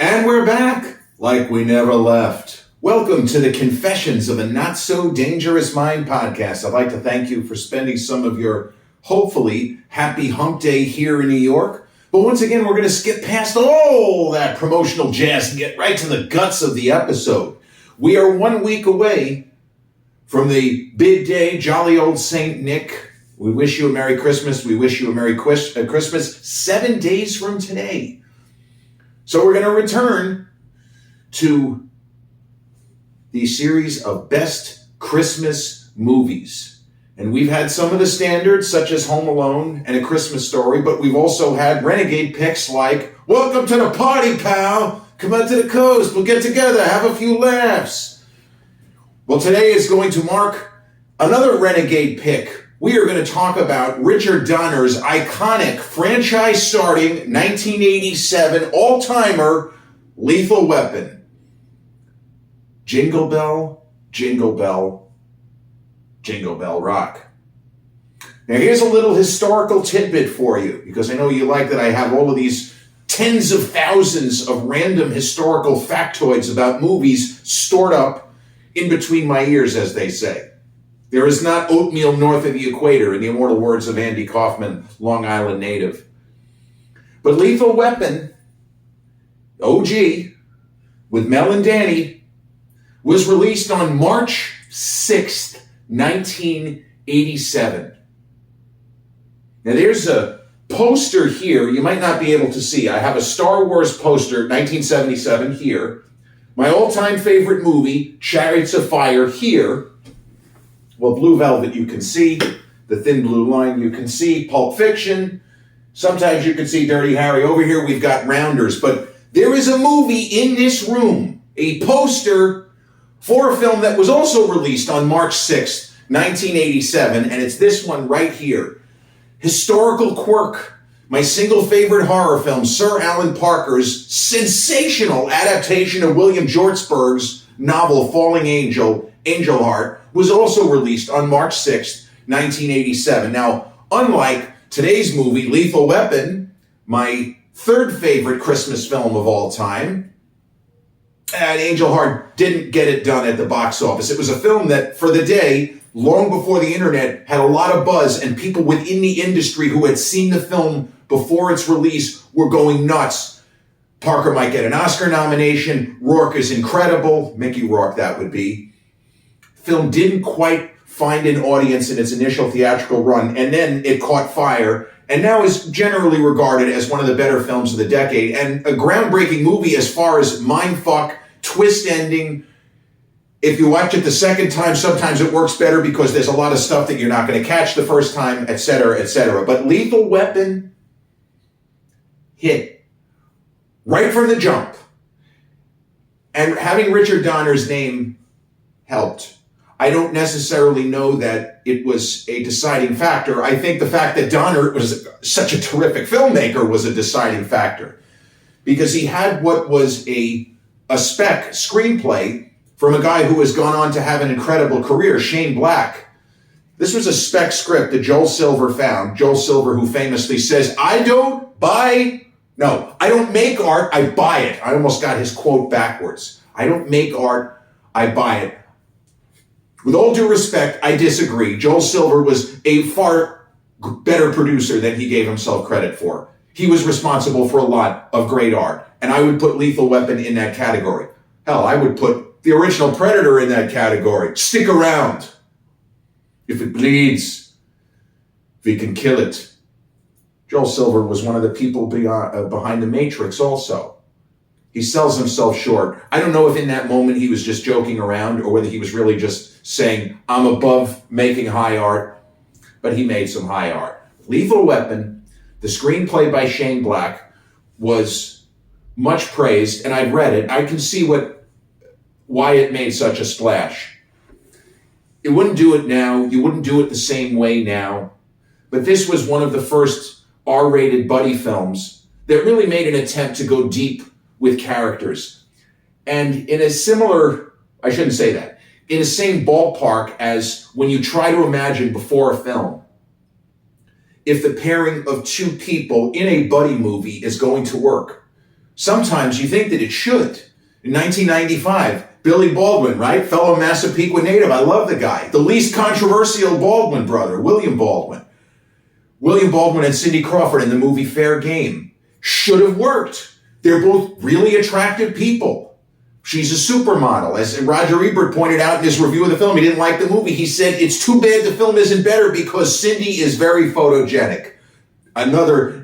And we're back, like we never left. Welcome to the Confessions of a Not So Dangerous Mind podcast. I'd like to thank you for spending some of your, hopefully, happy hump day here in New York. But once again, we're going to skip past all that promotional jazz and get right to the guts of the episode. We are 1 week away from the big day, jolly old St. Nick. We wish you a Merry Christmas. We wish you a Merry Christmas 7 days from today. So we're going to return to the series of best Christmas movies. And we've had some of the standards, such as Home Alone and A Christmas Story, but we've also had renegade picks like, welcome to the party, pal. Come out to the coast. We'll get together, have a few laughs. Well, today is going to mark another renegade pick. We are going to talk about Richard Donner's iconic franchise-starting 1987 all-timer Lethal Weapon. Jingle Bell, Jingle Bell, Jingle Bell Rock. Now here's a little historical tidbit for you, because I know you like that I have all of these tens of thousands of random historical factoids about movies stored up in between my ears, as they say. There is not oatmeal north of the equator, in the immortal words of Andy Kaufman, Long Island native. But Lethal Weapon, OG, with Mel and Danny, was released on March 6th, 1987. Now there's a poster here you might not be able to see. I have a Star Wars poster, 1977, here. My all-time favorite movie, Chariots of Fire, here. Well, Blue Velvet you can see, The Thin Blue Line you can see, Pulp Fiction. Sometimes you can see Dirty Harry. Over here we've got Rounders. But there is a movie in this room, a poster for a film that was also released on March 6th, 1987, and it's this one right here. Historical Quirk, my single favorite horror film, Sir Alan Parker's sensational adaptation of William Jortsberg's novel Falling Angel, Angel Heart, was also released on March 6th, 1987. Now, unlike today's movie, Lethal Weapon, my third favorite Christmas film of all time, and Angel Heart didn't get it done at the box office. It was a film that, for the day, long before the internet, had a lot of buzz, and people within the industry who had seen the film before its release were going nuts. Parker might get an Oscar nomination. Rourke is incredible. Mickey Rourke, that would be. Film didn't quite find an audience in its initial theatrical run, and then it caught fire, and now is generally regarded as one of the better films of the decade, and a groundbreaking movie as far as mindfuck, twist ending. If you watch it the second time, sometimes it works better because there's a lot of stuff that you're not going to catch the first time, etc., etc. But Lethal Weapon hit right from the jump. And having Richard Donner's name helped. I don't necessarily know that it was a deciding factor. I think the fact that Donner was such a terrific filmmaker was a deciding factor, because he had what was a spec screenplay from a guy who has gone on to have an incredible career, Shane Black. This was a spec script that Joel Silver found. Joel Silver, who famously says, I don't make art, I buy it. I almost got his quote backwards. I don't make art, I buy it. With all due respect, I disagree. Joel Silver was a far better producer than he gave himself credit for. He was responsible for a lot of great art, and I would put Lethal Weapon in that category. Hell, I would put the original Predator in that category. Stick around. If it bleeds, we can kill it. Joel Silver was one of the people behind The Matrix also. He sells himself short. I don't know if in that moment he was just joking around or whether he was really just saying, I'm above making high art, but he made some high art. Lethal Weapon, the screenplay by Shane Black, was much praised, and I've read it. I can see why it made such a splash. It wouldn't do it now. You wouldn't do it the same way now. But this was one of the first R-rated buddy films that really made an attempt to go deep with characters. And in a similar, I shouldn't say that, in the same ballpark as when you try to imagine before a film, if the pairing of two people in a buddy movie is going to work. Sometimes you think that it should. In 1995, Billy Baldwin, right? Fellow Massapequa native. I love the guy. The least controversial Baldwin brother, William Baldwin. William Baldwin and Cindy Crawford in the movie Fair Game. Should have worked. They're both really attractive people. She's a supermodel. As Roger Ebert pointed out in his review of the film, he didn't like the movie. He said, it's too bad the film isn't better because Cindy is very photogenic. Another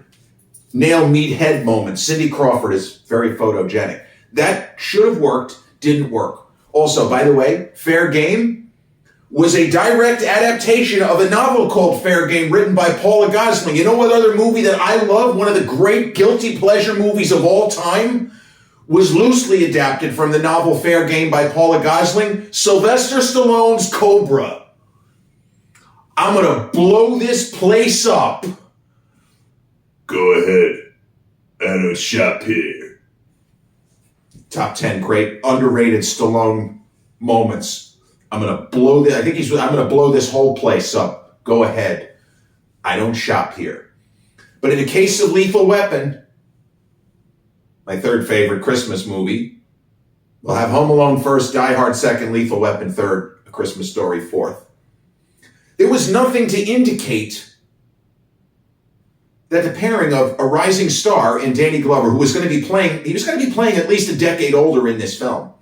nail meat head moment. Cindy Crawford is very photogenic. That should have worked, didn't work. Also, by the way, Fair Game was a direct adaptation of a novel called Fair Game written by Paula Gosling. You know what other movie that I love? One of the great guilty pleasure movies of all time was loosely adapted from the novel Fair Game by Paula Gosling. Sylvester Stallone's Cobra. I'm going to blow this place up. Go ahead. I don't shop here. Top 10 great underrated Stallone moments. I'm going to blow this. I'm going to blow this whole place up. Go ahead. I don't shop here. But in the case of Lethal Weapon, my third favorite Christmas movie, we'll have Home Alone first, Die Hard second, Lethal Weapon third, A Christmas Story fourth. There was nothing to indicate that the pairing of a rising star in Danny Glover, who was going to be playing, he was going to be playing at least a decade older in this film,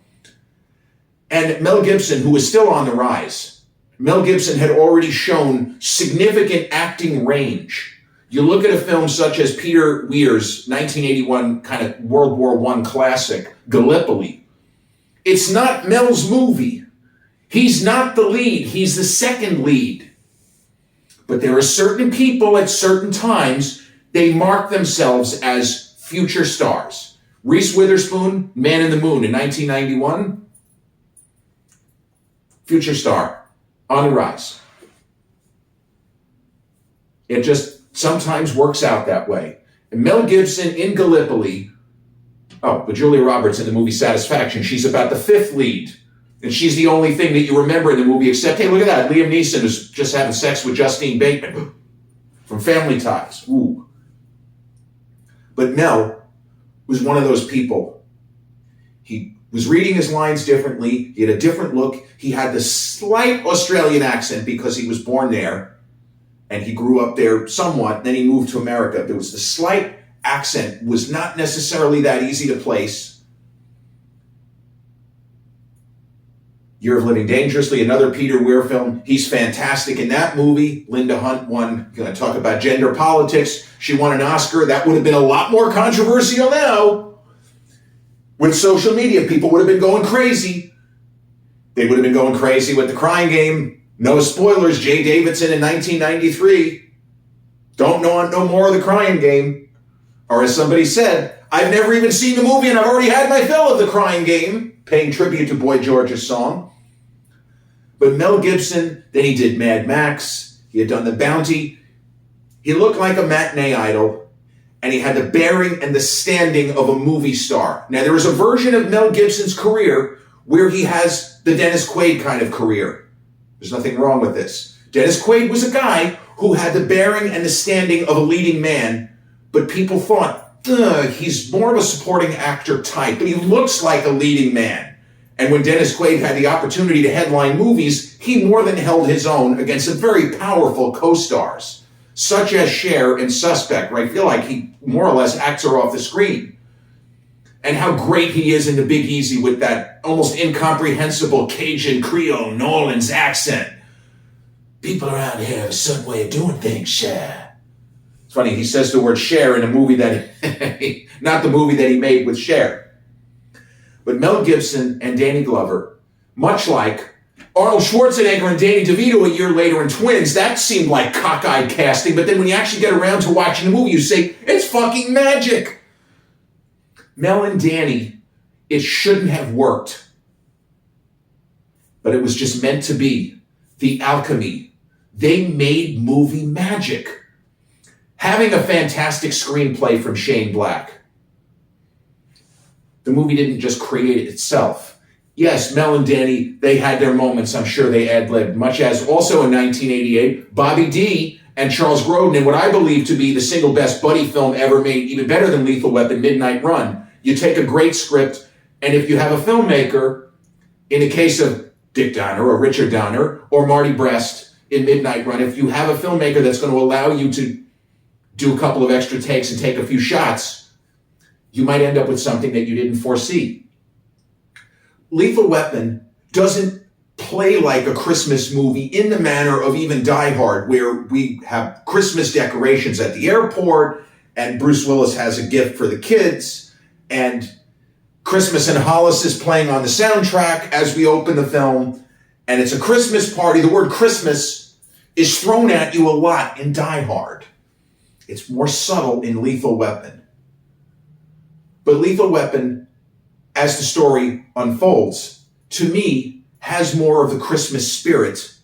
and Mel Gibson, who was still on the rise. Mel Gibson had already shown significant acting range. You look at a film such as Peter Weir's 1981 kind of World War I classic, Gallipoli. It's not Mel's movie. He's not the lead. He's the second lead. But there are certain people at certain times, they mark themselves as future stars. Reese Witherspoon, Man in the Moon in 1991. Future star, on the rise. It just sometimes works out that way. And Mel Gibson in Gallipoli, but Julia Roberts in the movie Satisfaction, she's about the fifth lead. And she's the only thing that you remember in the movie, except, hey, look at that, Liam Neeson is just having sex with Justine Bateman from Family Ties. Ooh. But Mel was one of those people. He was reading his lines differently. He had a different look. He had the slight Australian accent because he was born there, and he grew up there somewhat. Then he moved to America. There was the slight accent, was not necessarily that easy to place. Year of Living Dangerously, another Peter Weir film. He's fantastic in that movie. Linda Hunt won, going to talk about gender politics. She won an Oscar. That would have been a lot more controversial now. With social media, people would have been going crazy. They would have been going crazy with The Crying Game. No spoilers, Jay Davidson in 1993. Don't know no more of The Crying Game. Or as somebody said, I've never even seen the movie and I've already had my fill of The Crying Game, paying tribute to Boy George's song. But Mel Gibson, then he did Mad Max. He had done The Bounty. He looked like a matinee idol, and he had the bearing and the standing of a movie star. Now, there is a version of Mel Gibson's career where he has the Dennis Quaid kind of career. There's nothing wrong with this. Dennis Quaid was a guy who had the bearing and the standing of a leading man, but people thought, he's more of a supporting actor type, but he looks like a leading man. And when Dennis Quaid had the opportunity to headline movies, he more than held his own against some very powerful co-stars, such as Cher and Suspect, where I feel like he more or less acts her off the screen. And how great he is in The Big Easy with that almost incomprehensible Cajun Creole New Orleans accent. People around here have a certain way of doing things, Cher. It's funny, he says the word Cher in a movie that, not the movie that he made with Cher. But Mel Gibson and Danny Glover, much like Arnold Schwarzenegger and Danny DeVito a year later in Twins, that seemed like cockeyed casting, but then when you actually get around to watching the movie, you say, it's fucking magic. Mel and Danny, it shouldn't have worked. But it was just meant to be. The alchemy. They made movie magic. Having a fantastic screenplay from Shane Black. The movie didn't just create itself. Yes, Mel and Danny, they had their moments. I'm sure they ad-libbed, much as also in 1988, Bobby D and Charles Grodin in what I believe to be the single best buddy film ever made, even better than Lethal Weapon, Midnight Run. You take a great script, and if you have a filmmaker, in the case of Dick Donner or Richard Donner or Marty Brest in Midnight Run, if you have a filmmaker that's going to allow you to do a couple of extra takes and take a few shots, you might end up with something that you didn't foresee. Lethal Weapon doesn't play like a Christmas movie in the manner of even Die Hard, where we have Christmas decorations at the airport, and Bruce Willis has a gift for the kids, and Christmas in Hollis is playing on the soundtrack as we open the film, and it's a Christmas party. The word Christmas is thrown at you a lot in Die Hard. It's more subtle in Lethal Weapon. But Lethal Weapon, as the story unfolds, to me, has more of the Christmas spirit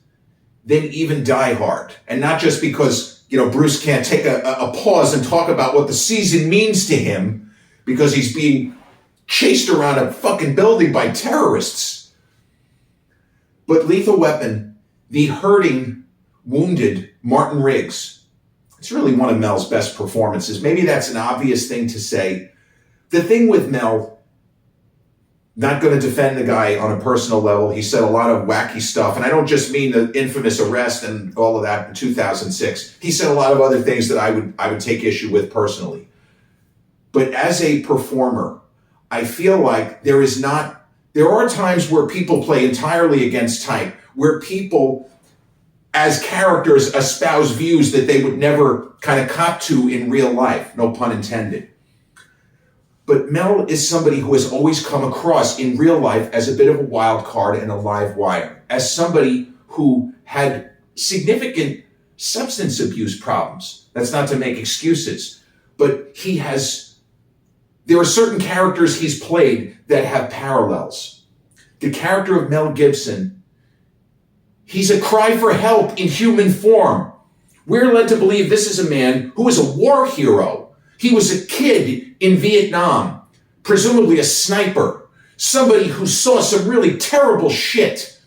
than even Die Hard. And not just because, Bruce can't take a pause and talk about what the season means to him because he's being chased around a fucking building by terrorists. But Lethal Weapon, the hurting, wounded Martin Riggs, it's really one of Mel's best performances. Maybe that's an obvious thing to say. The thing with Mel, not going to defend the guy on a personal level. He said a lot of wacky stuff, and I don't just mean the infamous arrest and all of that in 2006. He said a lot of other things that I would take issue with personally. But as a performer, I feel like there are times where people play entirely against type, where people as characters espouse views that they would never kind of cop to in real life, no pun intended. But Mel is somebody who has always come across in real life as a bit of a wild card and a live wire, as somebody who had significant substance abuse problems. That's not to make excuses, but there are certain characters he's played that have parallels. The character of Mel Gibson, he's a cry for help in human form. We're led to believe this is a man who is a war hero. He was a kid in Vietnam, presumably a sniper, somebody who saw some really terrible shit.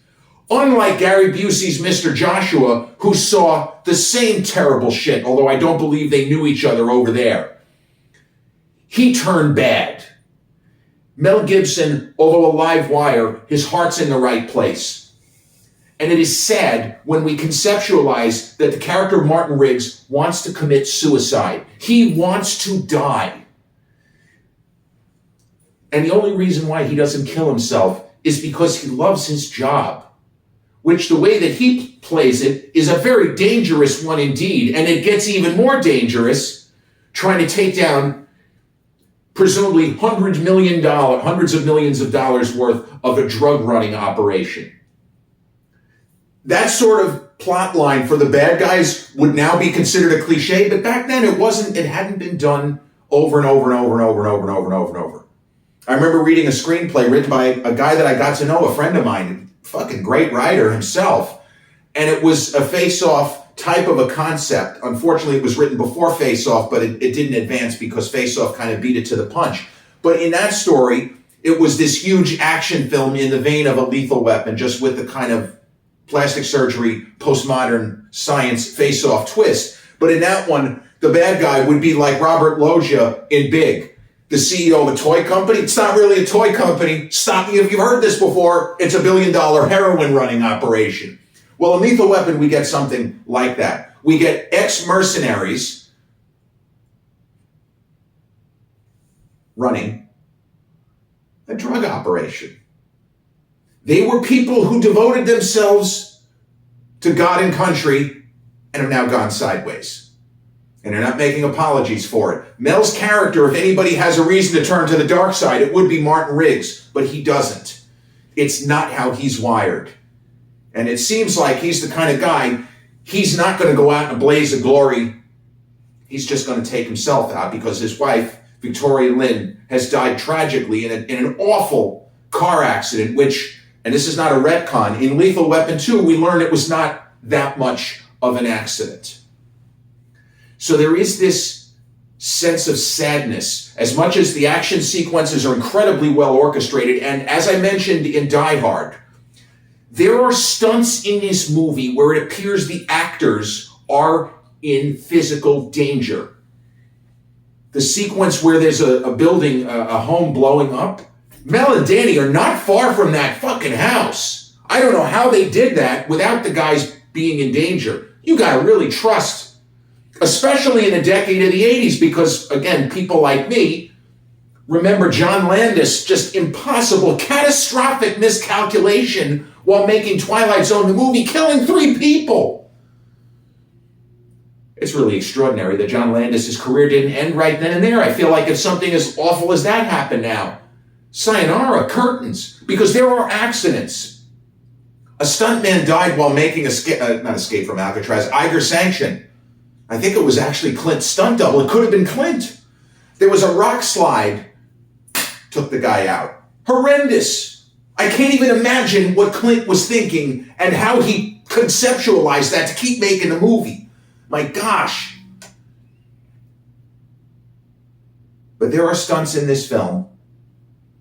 Unlike Gary Busey's Mr. Joshua, who saw the same terrible shit, although I don't believe they knew each other over there. He turned bad. Mel Gibson, although a live wire, his heart's in the right place. And it is sad when we conceptualize that the character of Martin Riggs wants to commit suicide. He wants to die. And the only reason why he doesn't kill himself is because he loves his job, which the way that he plays it is a very dangerous one indeed. And it gets even more dangerous trying to take down presumably hundreds of millions of dollars worth of a drug running operation. That sort of plot line for the bad guys would now be considered a cliche, but back then it hadn't been done over and over and over and over and over and over and over and over. I remember reading a screenplay written by a guy that I got to know, a friend of mine, fucking great writer himself, and it was a Face-Off type of a concept. Unfortunately, it was written before Face-Off, but it didn't advance because Face-Off kind of beat it to the punch. But in that story, it was this huge action film in the vein of a Lethal Weapon, just with the kind of plastic surgery, postmodern science face-off twist. But in that one, the bad guy would be like Robert Loggia in Big, the CEO of a toy company. It's not really a toy company. Stop me if you've heard this before. It's $1 billion heroin running operation. Well, in Lethal Weapon, we get something like that. We get ex-mercenaries running a drug operation. They were people who devoted themselves to God and country and have now gone sideways. And they're not making apologies for it. Mel's character, if anybody has a reason to turn to the dark side, it would be Martin Riggs, but he doesn't. It's not how he's wired. And it seems like he's the kind of guy, he's not going to go out in a blaze of glory. He's just going to take himself out because his wife, Victoria Lynn, has died tragically in an awful car accident, which, and this is not a retcon, in Lethal Weapon 2, we learned it was not that much of an accident. So there is this sense of sadness, as much as the action sequences are incredibly well orchestrated. And as I mentioned in Die Hard, there are stunts in this movie where it appears the actors are in physical danger. the sequence where there's a building, a home blowing up. Mel and Danny are not far from that fucking house. I don't know how they did that without the guys being in danger. You gotta really trust, especially in the decade of the 80s, because again, people like me remember John Landis, just impossible, catastrophic miscalculation while making Twilight Zone the movie, killing 3 people. It's really extraordinary that John Landis' career didn't end right then and there. I feel like if something as awful as that happened now, sayonara, curtains, because there are accidents. A stuntman died while making not Escape from Alcatraz, Eiger Sanction. I think it was actually Clint's stunt double. It could have been Clint. There was a rock slide, took the guy out. Horrendous. I can't even imagine what Clint was thinking and how he conceptualized that to keep making the movie. My gosh. But there are stunts in this film.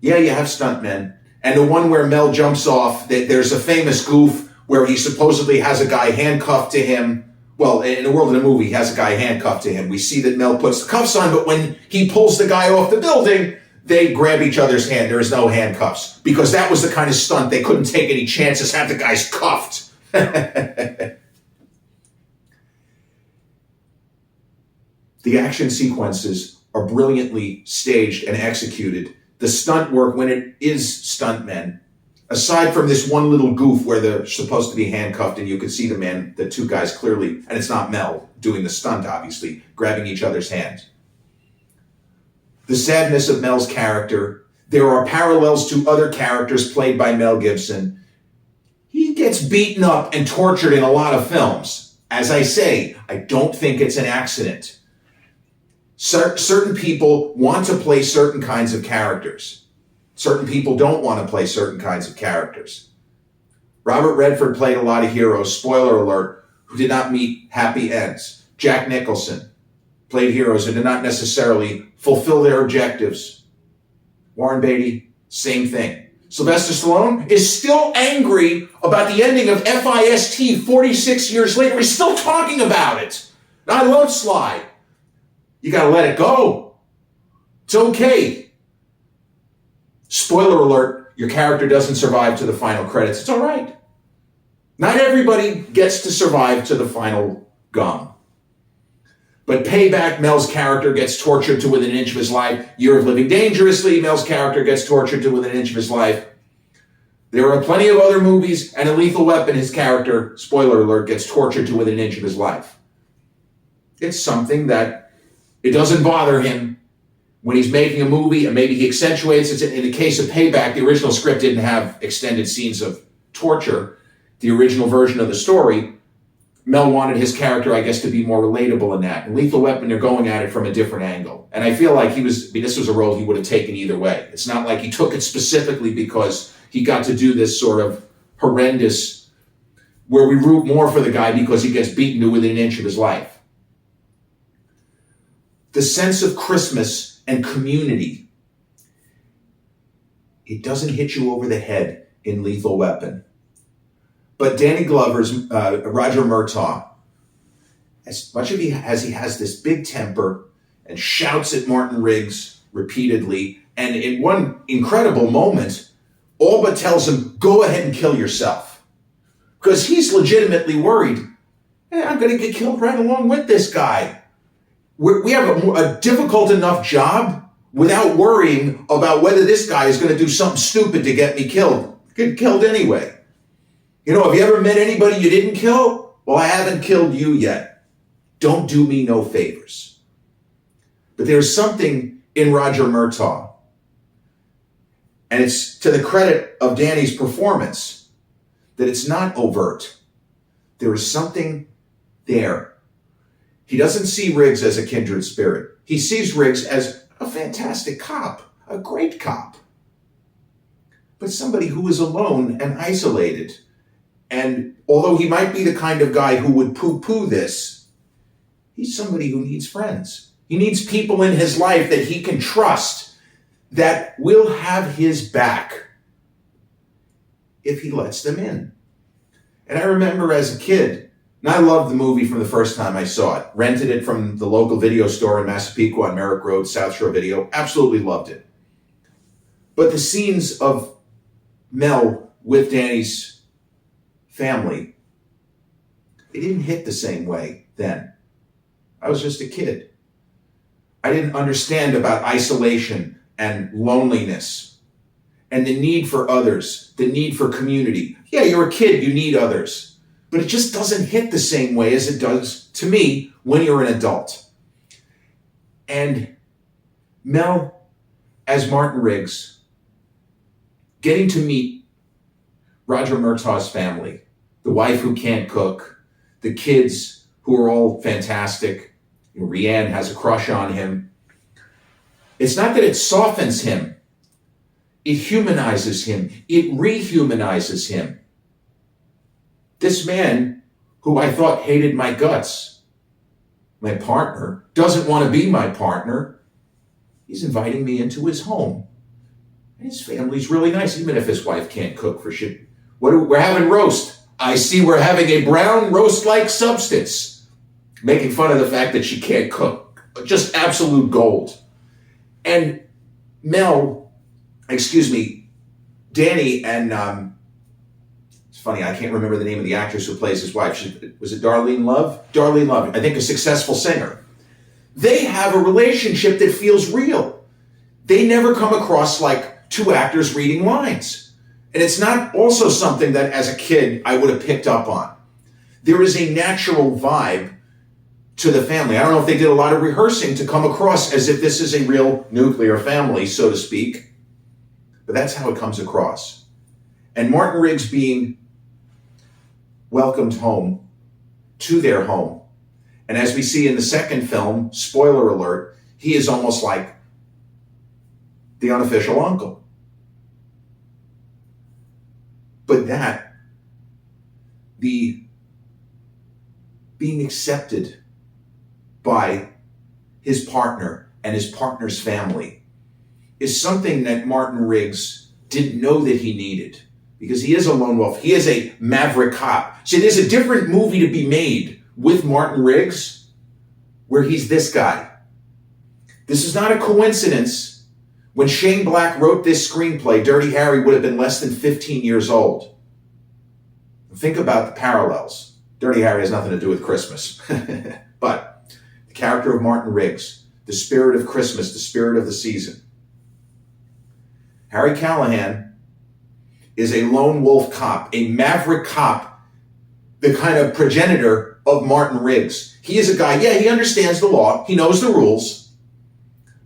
Yeah, you have stuntmen. And the one where Mel jumps off, there's a famous goof where he supposedly has a guy handcuffed to him. Well, in the world of the movie, he has a guy handcuffed to him. We see that Mel puts the cuffs on, but when he pulls the guy off the building, they grab each other's hand. There is no handcuffs. Because that was the kind of stunt they couldn't take any chances, have the guys cuffed. The action sequences are brilliantly staged and executed. The stunt work, when it is stuntmen, aside from this one little goof where they're supposed to be handcuffed and you can see the 2 guys clearly, and it's not Mel doing the stunt, obviously, grabbing each other's hands. The sadness of Mel's character. There are parallels to other characters played by Mel Gibson. He gets beaten up and tortured in a lot of films. As I say, I don't think it's an accident. Certain people want to play certain kinds of characters. Certain people don't want to play certain kinds of characters. Robert Redford played a lot of heroes, spoiler alert, who did not meet happy ends. Jack Nicholson played heroes who did not necessarily fulfill their objectives. Warren Beatty, same thing. Sylvester Stallone is still angry about the ending of FIST 46 years later. He's still talking about it. And I love Sly. You gotta let it go. It's okay. Spoiler alert, your character doesn't survive to the final credits. It's all right. Not everybody gets to survive to the final gong. But Payback, Mel's character gets tortured to within an inch of his life. Year of Living Dangerously, Mel's character gets tortured to within an inch of his life. There are plenty of other movies, and in Lethal Weapon, his character, spoiler alert, gets tortured to within an inch of his life. It's something that it doesn't bother him when he's making a movie, and maybe he accentuates it. In the case of Payback, the original script didn't have extended scenes of torture. The original version of the story, Mel wanted his character, I guess, to be more relatable in that. In Lethal Weapon, they're going at it from a different angle. And I feel like this was a role he would have taken either way. It's not like he took it specifically because he got to do this sort of horrendous, where we root more for the guy because he gets beaten to within an inch of his life. The sense of Christmas and community, it doesn't hit you over the head in Lethal Weapon. But Danny Glover's Roger Murtaugh, as much as he has this big temper and shouts at Martin Riggs repeatedly, and in one incredible moment, all but tells him, go ahead and kill yourself. Because he's legitimately worried, I'm going to get killed right along with this guy. We have a difficult enough job without worrying about whether this guy is going to do something stupid to get me killed. Get killed anyway. Have you ever met anybody you didn't kill? Well, I haven't killed you yet. Don't do me no favors. But there's something in Roger Murtaugh, and it's to the credit of Danny's performance, that it's not overt. There is something there. He doesn't see Riggs as a kindred spirit. He sees Riggs as a fantastic cop, a great cop. But somebody who is alone and isolated. And although he might be the kind of guy who would poo-poo this, he's somebody who needs friends. He needs people in his life that he can trust, that will have his back if he lets them in. And I remember as a kid, And I loved the movie from the first time I saw it. Rented it from the local video store in Massapequa on Merrick Road, South Shore Video. Absolutely loved it. But the scenes of Mel with Danny's family, they didn't hit the same way then. I was just a kid. I didn't understand about isolation and loneliness and the need for others, the need for community. Yeah, you're a kid, you need others. But it just doesn't hit the same way as it does to me when you're an adult. And Mel, as Martin Riggs, getting to meet Roger Murtaugh's family, the wife who can't cook, the kids who are all fantastic. Rianne has a crush on him. It's not that it softens him. It humanizes him. It rehumanizes him. This man, who I thought hated my guts, my partner, doesn't want to be my partner. He's inviting me into his home. And his family's really nice, even if his wife can't cook for shit. We're having roast. I see we're having a brown roast-like substance. Making fun of the fact that she can't cook. Just absolute gold. And Danny and, it's funny, I can't remember the name of the actress who plays his wife. Was it Darlene Love? Darlene Love, I think a successful singer. They have a relationship that feels real. They never come across like two actors reading lines. And it's not also something that as a kid I would have picked up on. There is a natural vibe to the family. I don't know if they did a lot of rehearsing to come across as if this is a real nuclear family, so to speak. But that's how it comes across. And Martin Riggs being welcomed home to their home. And as we see in the second film, spoiler alert, he is almost like the unofficial uncle. But the being accepted by his partner and his partner's family is something that Martin Riggs didn't know that he needed, because he is a lone wolf. He is a maverick cop. See, there's a different movie to be made with Martin Riggs where he's this guy. This is not a coincidence. When Shane Black wrote this screenplay, Dirty Harry would have been less than 15 years old. Think about the parallels. Dirty Harry has nothing to do with Christmas. But the character of Martin Riggs, the spirit of Christmas, the spirit of the season. Harry Callahan is a lone wolf cop, a maverick cop, the kind of progenitor of Martin Riggs. He is a guy, yeah, he understands the law, he knows the rules,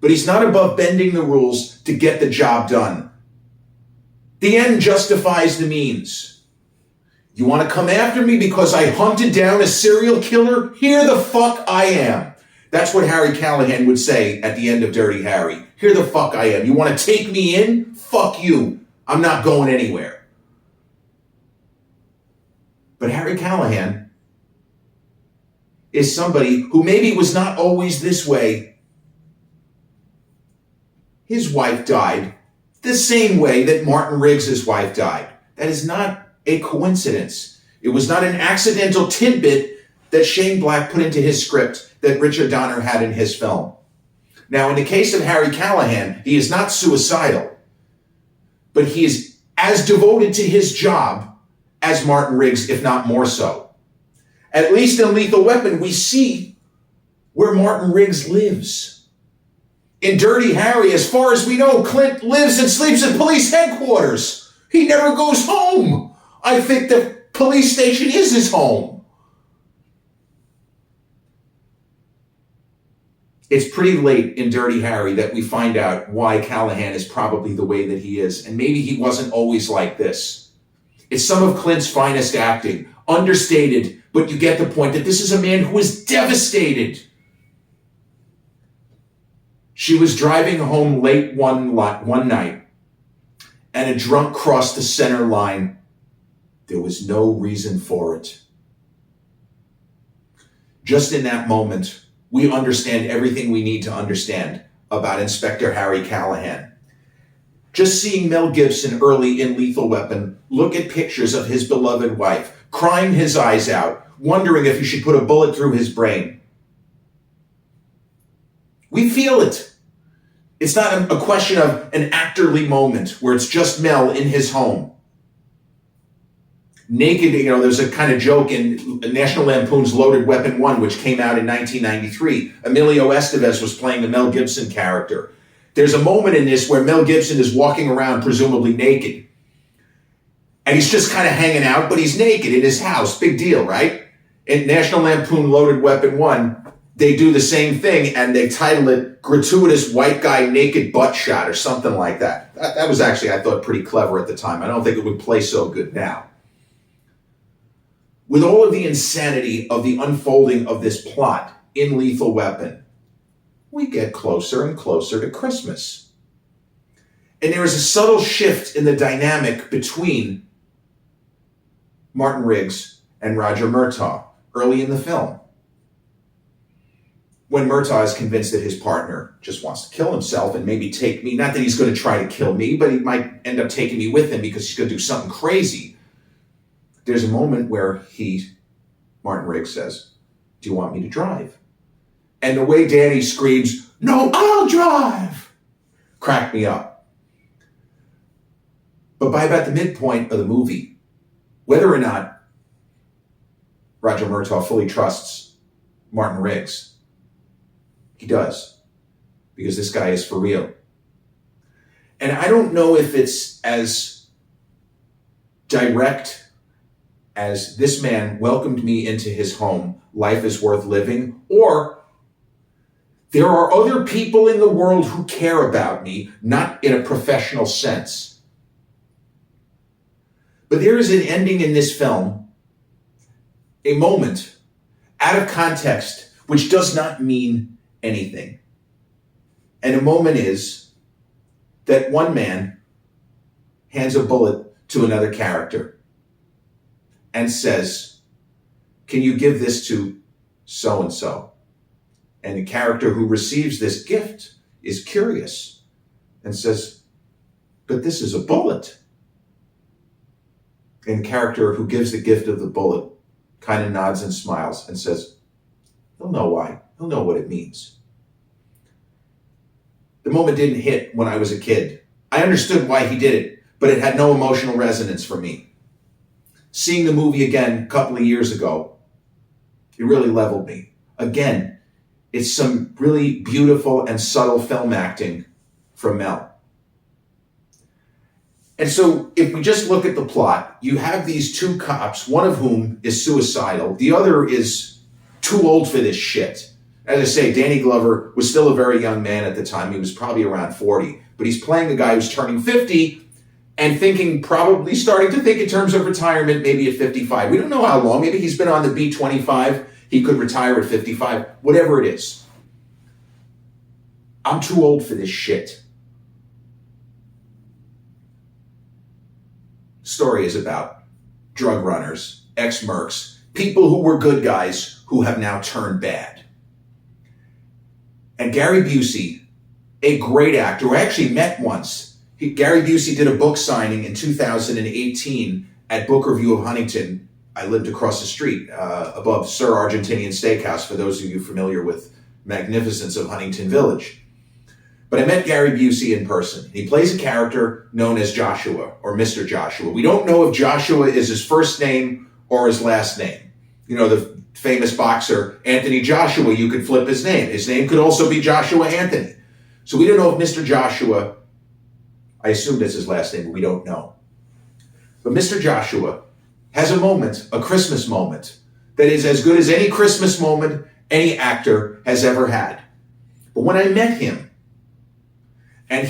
but he's not above bending the rules to get the job done. The end justifies the means. You want to come after me because I hunted down a serial killer? Here the fuck I am. That's what Harry Callahan would say at the end of Dirty Harry. Here the fuck I am. You want to take me in? Fuck you. I'm not going anywhere. But Harry Callahan is somebody who maybe was not always this way. His wife died the same way that Martin Riggs' wife died. That is not a coincidence. It was not an accidental tidbit that Shane Black put into his script that Richard Donner had in his film. Now, in the case of Harry Callahan, he is not suicidal, but he is as devoted to his job as Martin Riggs, if not more so. At least in Lethal Weapon, we see where Martin Riggs lives. In Dirty Harry, as far as we know, Clint lives and sleeps at police headquarters. He never goes home. I think the police station is his home. It's pretty late in Dirty Harry that we find out why Callahan is probably the way that he is. And maybe he wasn't always like this. It's some of Clint's finest acting. Understated, but you get the point that this is a man who is devastated. She was driving home late one night, and a drunk crossed the center line. There was no reason for it. Just in that moment, we understand everything we need to understand about Inspector Harry Callahan. Just seeing Mel Gibson early in Lethal Weapon look at pictures of his beloved wife, crying his eyes out, wondering if he should put a bullet through his brain. We feel it. It's not a question of an actorly moment where it's just Mel in his home. Naked, there's a kind of joke in National Lampoon's Loaded Weapon 1, which came out in 1993. Emilio Estevez was playing the Mel Gibson character. There's a moment in this where Mel Gibson is walking around presumably naked. And he's just kind of hanging out, but he's naked in his house. Big deal, right? In National Lampoon Loaded Weapon 1, they do the same thing, and they title it Gratuitous White Guy Naked Butt Shot or something like that. That was actually, I thought, pretty clever at the time. I don't think it would play so good now. With all of the insanity of the unfolding of this plot in Lethal Weapon, we get closer and closer to Christmas. And there is a subtle shift in the dynamic between Martin Riggs and Roger Murtaugh early in the film. When Murtaugh is convinced that his partner just wants to kill himself and maybe take me, not that he's going to try to kill me, but he might end up taking me with him because he's going to do something crazy. There's a moment where Martin Riggs says, "Do you want me to drive?" And the way Danny screams, "No, I'll drive," cracked me up. But by about the midpoint of the movie, whether or not Roger Murtaugh fully trusts Martin Riggs, he does, because this guy is for real. And I don't know if it's as direct as "this man welcomed me into his home, life is worth living," or there are other people in the world who care about me, not in a professional sense. But there is an ending in this film, a moment out of context, which does not mean anything. And the moment is that one man hands a bullet to another character and says, "Can you give this to so-and-so?" And the character who receives this gift is curious and says, "But this is a bullet." And the character who gives the gift of the bullet kind of nods and smiles and says, "He'll know why. He'll know what it means." The moment didn't hit when I was a kid. I understood why he did it, but it had no emotional resonance for me. Seeing the movie again a couple of years ago, it really leveled me. Again, it's some really beautiful and subtle film acting from Mel. And so if we just look at the plot, you have these two cops, one of whom is suicidal. The other is too old for this shit. As I say, Danny Glover was still a very young man at the time. He was probably around 40, but he's playing a guy who's turning 50 and probably starting to think in terms of retirement, maybe at 55. We don't know how long. Maybe he's been on the B-25. He could retire at 55, whatever it is. I'm too old for this shit. Story is about drug runners, ex-mercs, people who were good guys who have now turned bad. And Gary Busey, a great actor who I actually met once. Gary Busey did a book signing in 2018 at Book Review of Huntington. I lived across the street above Sir Argentinian Steakhouse, for those of you familiar with magnificence of Huntington Village. But I met Gary Busey in person. He plays a character known as Joshua, or Mr. Joshua. We don't know if Joshua is his first name or his last name. The famous boxer Anthony Joshua, you could flip his name. His name could also be Joshua Anthony. So we don't know if Mr. Joshua, I assume that's his last name, but we don't know. But Mr. Joshua has a moment, a Christmas moment, that is as good as any Christmas moment any actor has ever had. But when I met him, and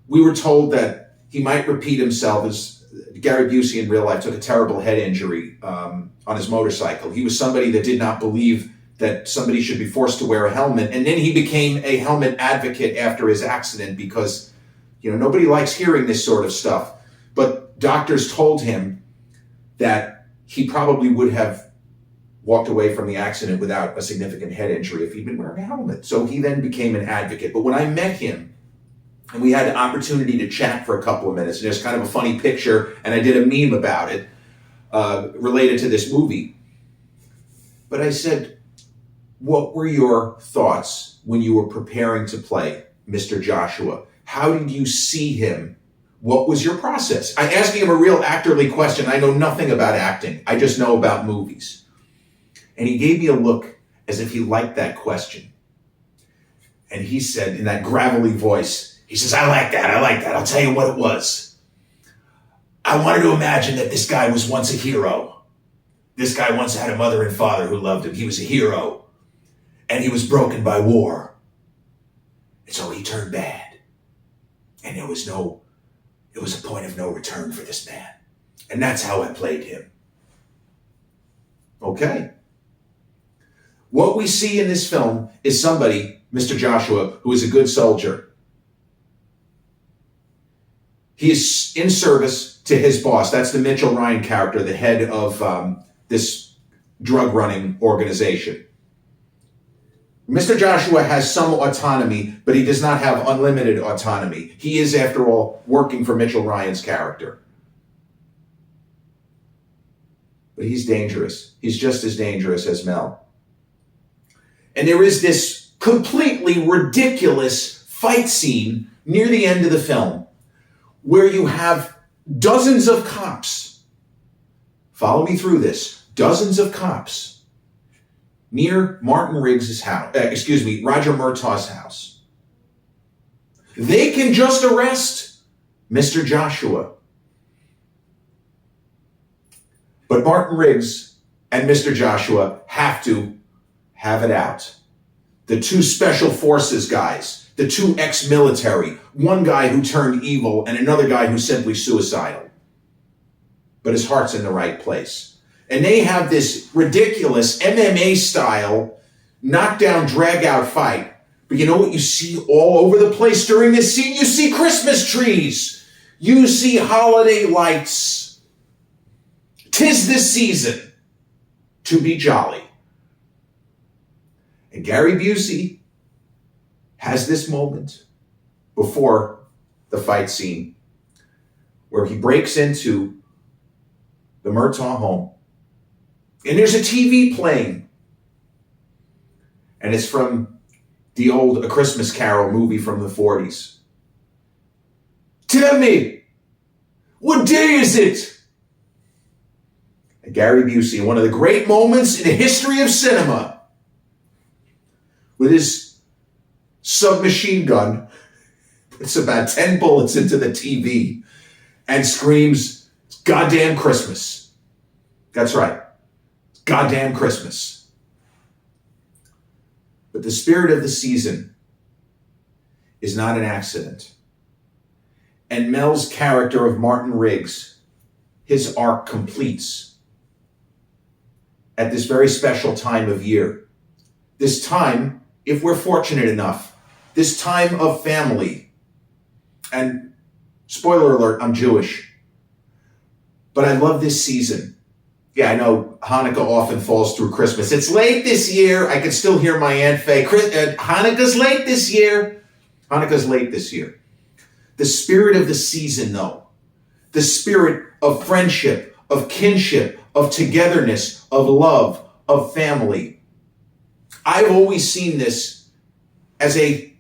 we were told that he might repeat himself, as Gary Busey in real life took a terrible head injury on his motorcycle. He was somebody that did not believe that somebody should be forced to wear a helmet. And then he became a helmet advocate after his accident because, nobody likes hearing this sort of stuff. But doctors told him that he probably would have walked away from the accident without a significant head injury if he'd been wearing a helmet. So he then became an advocate. But when I met him, and we had the opportunity to chat for a couple of minutes, and there's kind of a funny picture, and I did a meme about it related to this movie. But I said, what were your thoughts when you were preparing to play Mr. Joshua? How did you see him? What was your process? I'm asking him a real actorly question. I know nothing about acting. I just know about movies. And he gave me a look as if he liked that question. And he said in that gravelly voice, he says, I like that. I'll tell you what it was. I wanted to imagine that this guy was once a hero. This guy once had a mother and father who loved him. He was a hero. And he was broken by war. And so he turned bad. And it was a point of no return for this man. And that's how I played him. Okay. What we see in this film is somebody, Mr. Joshua, who is a good soldier. He is in service to his boss. That's the Mitchell Ryan character, the head of this drug-running organization. Mr. Joshua has some autonomy, but he does not have unlimited autonomy. He is, after all, working for Mitchell Ryan's character. But he's dangerous. He's just as dangerous as Mel. And there is this completely ridiculous fight scene near the end of the film where you have dozens of cops. Follow me through this. Dozens of cops near Martin Riggs' house, Roger Murtaugh's house. They can just arrest Mr. Joshua. But Martin Riggs and Mr. Joshua have to have it out. The two special forces guys, the two ex-military, one guy who turned evil and another guy who's simply suicidal. But his heart's in the right place. And they have this ridiculous MMA style knockdown, drag out fight. But you know what you see all over the place during this scene? You see Christmas trees. You see holiday lights. 'Tis the season to be jolly. And Gary Busey has this moment before the fight scene where he breaks into the Murtaugh home. And there's a TV playing. And it's from the old A Christmas Carol movie from the 40s. Tell me, what day is it? And Gary Busey, one of the great moments in the history of cinema, with his submachine gun, puts about 10 bullets into the TV and screams, "Goddamn Christmas." That's right. Goddamn Christmas. But the spirit of the season is not an accident. And Mel's character of Martin Riggs, his arc completes at this very special time of year. This time, if we're fortunate enough, this time of family. And spoiler alert, I'm Jewish. But I love this season. Yeah, I know Hanukkah often falls through Christmas. It's late this year. I can still hear my Aunt Faye. Hanukkah's late this year. Hanukkah's late this year. The spirit of the season, though. The spirit of friendship, of kinship, of togetherness, of love, of family. I've always seen this as this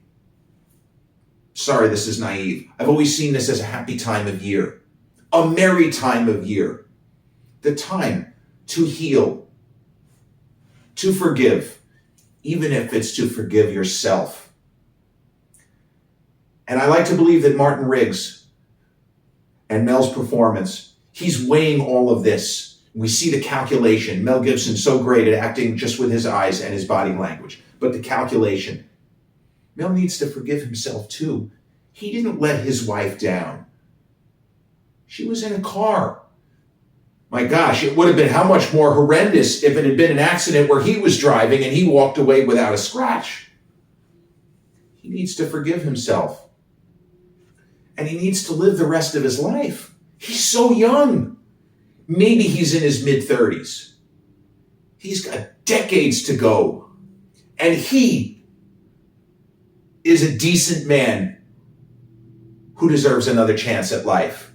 is naive. I've always seen this as a happy time of year. A merry time of year. The time to heal, to forgive, even if it's to forgive yourself. And I like to believe that Martin Riggs and Mel's performance, he's weighing all of this. We see the calculation. Mel Gibson's so great at acting just with his eyes and his body language. But the calculation. Mel needs to forgive himself too. He didn't let his wife down. She was in a car. My gosh, it would have been how much more horrendous if it had been an accident where he was driving and he walked away without a scratch. He needs to forgive himself. And he needs to live the rest of his life. He's so young. Maybe he's in his mid-30s. He's got decades to go. And he is a decent man who deserves another chance at life.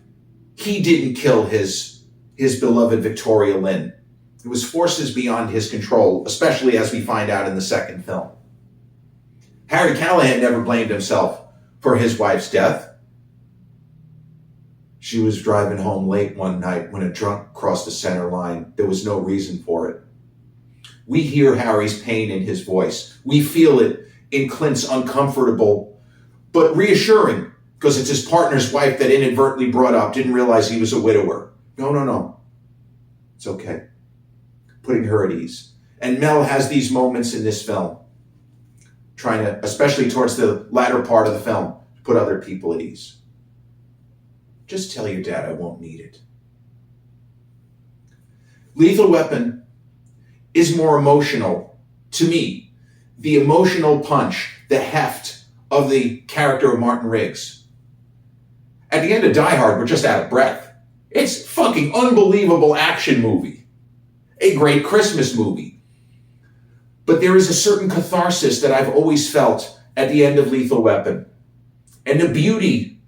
He didn't kill his beloved Victoria Lynn. It was forces beyond his control, especially as we find out in the second film. Harry Callahan never blamed himself for his wife's death. She was driving home late one night when a drunk crossed the center line. There was no reason for it. We hear Harry's pain in his voice. We feel it in Clint's uncomfortable, but reassuring, because it's his partner's wife that inadvertently brought up, didn't realize he was a widower. No. It's okay. Putting her at ease. And Mel has these moments in this film, trying to, especially towards the latter part of the film, put other people at ease. Just tell your dad I won't need it. Lethal Weapon is more emotional to me. The emotional punch, the heft of the character of Martin Riggs. At the end of Die Hard, we're just out of breath. It's a fucking unbelievable action movie. A great Christmas movie. But there is a certain catharsis that I've always felt at the end of Lethal Weapon. And the beauty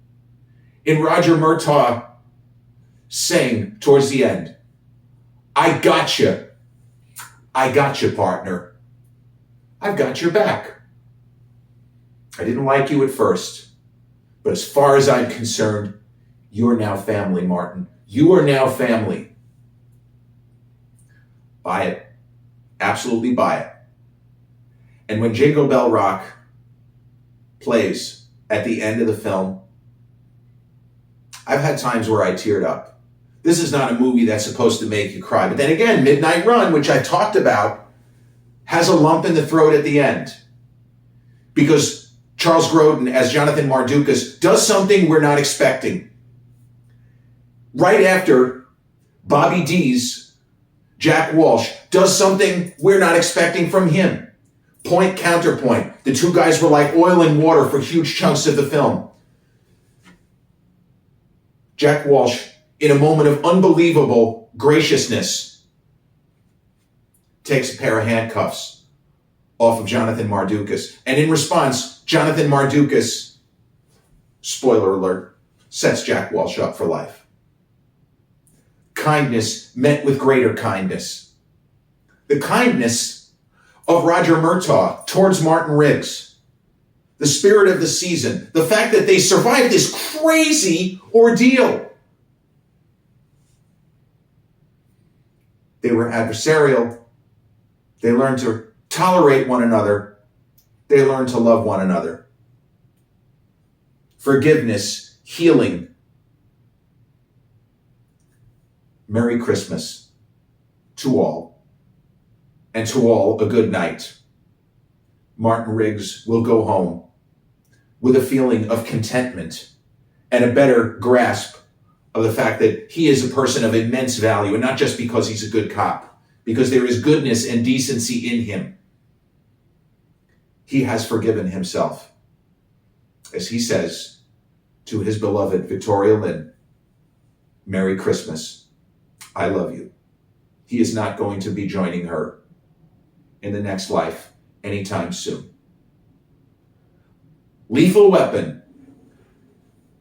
in Roger Murtaugh saying towards the end, I got you, partner. I've got your back. I didn't like you at first, but as far as I'm concerned, you're now family, Martin. You are now family. Buy it. Absolutely buy it. And when Jingle Bell Rock plays at the end of the film, I've had times where I teared up. This is not a movie that's supposed to make you cry. But then again, Midnight Run, which I talked about, has a lump in the throat at the end. Because Charles Grodin, as Jonathan Mardukas, does something we're not expecting. Right after Bobby D's Jack Walsh does something we're not expecting from him. Point, counterpoint. The two guys were like oil and water for huge chunks of the film. Jack Walsh, in a moment of unbelievable graciousness, takes a pair of handcuffs off of Jonathan Mardukas. And in response, Jonathan Mardukas, spoiler alert, sets Jack Walsh up for life. Kindness met with greater kindness. The kindness of Roger Murtaugh towards Martin Riggs. The spirit of the season. The fact that they survived this crazy ordeal. They were adversarial. They learned to tolerate one another. They learned to love one another. Forgiveness, healing. Merry Christmas to all. And to all, a good night. Martin Riggs will go home with a feeling of contentment and a better grasp of the fact that he is a person of immense value, and not just because he's a good cop, because there is goodness and decency in him. He has forgiven himself. As he says to his beloved Victoria Lynn, Merry Christmas. I love you. He is not going to be joining her in the next life anytime soon. Lethal Weapon,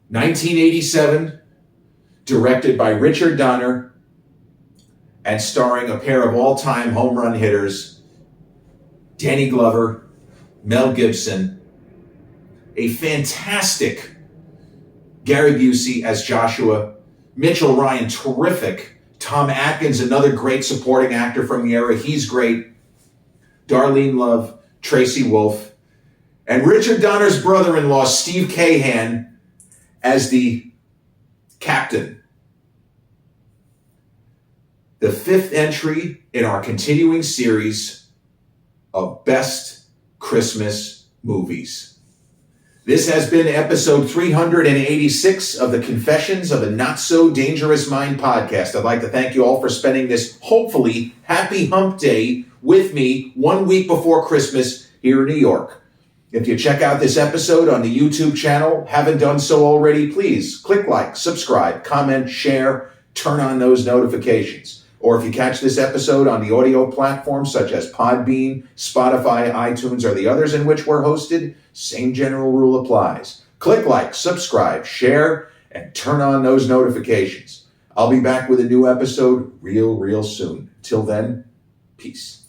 1987, directed by Richard Donner and starring a pair of all-time home run hitters, Danny Glover, Mel Gibson, a fantastic Gary Busey as Joshua, Mitchell Ryan, terrific, Tom Atkins, another great supporting actor from the era, he's great, Darlene Love, Tracy Wolf, and Richard Donner's brother-in-law, Steve Cahan, as the captain. The fifth entry in our continuing series of Best Christmas Movies. This has been episode 386 of the Confessions of a Not So Dangerous Mind podcast. I'd like to thank you all for spending this hopefully happy hump day with me 1 week before Christmas here in New York. If you check out this episode on the YouTube channel, haven't done so already, please click like, subscribe, comment, share, turn on those notifications. Or if you catch this episode on the audio platforms such as Podbean, Spotify, iTunes, or the others in which we're hosted, same general rule applies. Click like, subscribe, share, and turn on those notifications. I'll be back with a new episode real soon. Till then, peace.